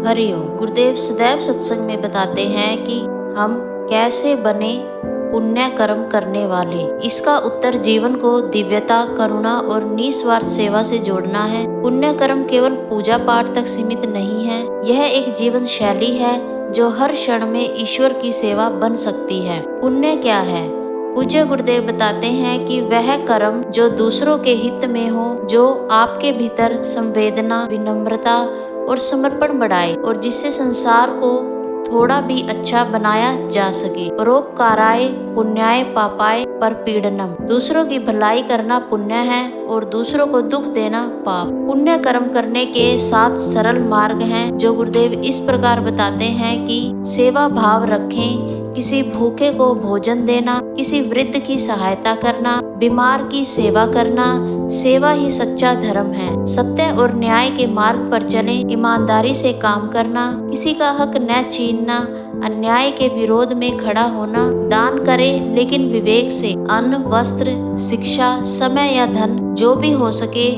हरिओम। गुरुदेव सदैव सत्संग में बताते हैं कि हम कैसे बने पुण्य कर्म करने वाले। इसका उत्तर जीवन को दिव्यता, करुणा और निस्वार्थ सेवा से जोड़ना है। पुण्य कर्म केवल पूजा पाठ तक सीमित नहीं है, यह एक जीवन शैली है जो हर क्षण में ईश्वर की सेवा बन सकती है। पुण्य क्या है? पूज्य गुरुदेव बताते हैं कि वह कर्म जो दूसरों के हित में हो, जो आपके भीतर संवेदना, विनम्रता और समर्पण बढ़ाए और जिससे संसार को थोड़ा भी अच्छा बनाया जा सके। परोपकाराय पुण्याय पापाय परपीडनम। दूसरों की भलाई करना पुण्य है और दूसरों को दुख देना पाप। पुण्य कर्म करने के 7 सरल मार्ग हैं जो गुरुदेव इस प्रकार बताते हैं कि सेवा भाव रखें, किसी भूखे को भोजन देना, किसी वृद्ध की सहायता करना, बीमार की सेवा करना, सेवा ही सच्चा धर्म है। सत्य और न्याय के मार्ग पर चलें, ईमानदारी से काम करना, किसी का हक न छीनना, अन्याय के विरोध में खड़ा होना, दान करें लेकिन विवेक से। अन्न, वस्त्र, शिक्षा, समय या धन जो भी हो सके,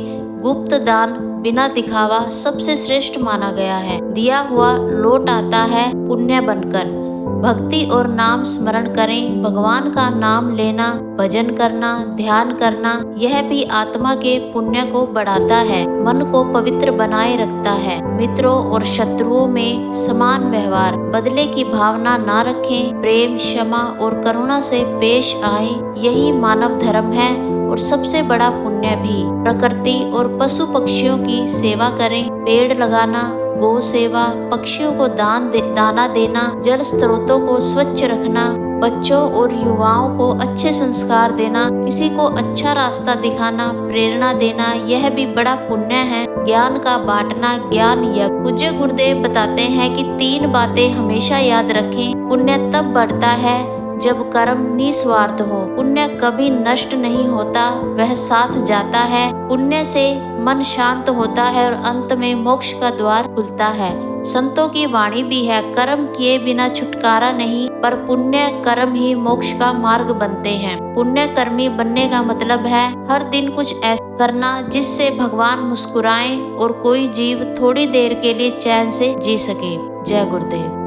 गुप्त दान बिना दिखावा सबसे श्रेष्ठ माना गया है। दिया हुआ लौट आता है पुण्य बनकर। भक्ति और नाम स्मरण करें, भगवान का नाम लेना, भजन करना, ध्यान करना, यह भी आत्मा के पुण्य को बढ़ाता है, मन को पवित्र बनाए रखता है। मित्रों और शत्रुओं में समान व्यवहार, बदले की भावना ना रखें, प्रेम, क्षमा और करुणा से पेश आएं, यही मानव धर्म है और सबसे बड़ा पुण्य भी। प्रकृति और पशु पक्षियों की सेवा करें, पेड़ लगाना, गौ सेवा, पक्षियों को दाना देना, जल स्रोतों को स्वच्छ रखना, बच्चों और युवाओं को अच्छे संस्कार देना, किसी को अच्छा रास्ता दिखाना, प्रेरणा देना, यह भी बड़ा पुण्य है। ज्ञान का बांटना, ज्ञान यज्ञ। पूज्य गुरुदेव बताते हैं कि 3 बातें हमेशा याद रखें। पुण्य तब बढ़ता है जब कर्म निस्वार्थ हो। पुण्य कभी नष्ट नहीं होता, वह साथ जाता है। पुण्य से मन शांत होता है और अंत में मोक्ष का द्वार खुलता है। संतों की वाणी भी है, कर्म किए बिना छुटकारा नहीं, पर पुण्य कर्म ही मोक्ष का मार्ग बनते हैं। पुण्य कर्मी बनने का मतलब है हर दिन कुछ ऐसा करना जिससे भगवान मुस्कुराएं और कोई जीव थोड़ी देर के लिए चैन से जी सके। जय गुरुदेव।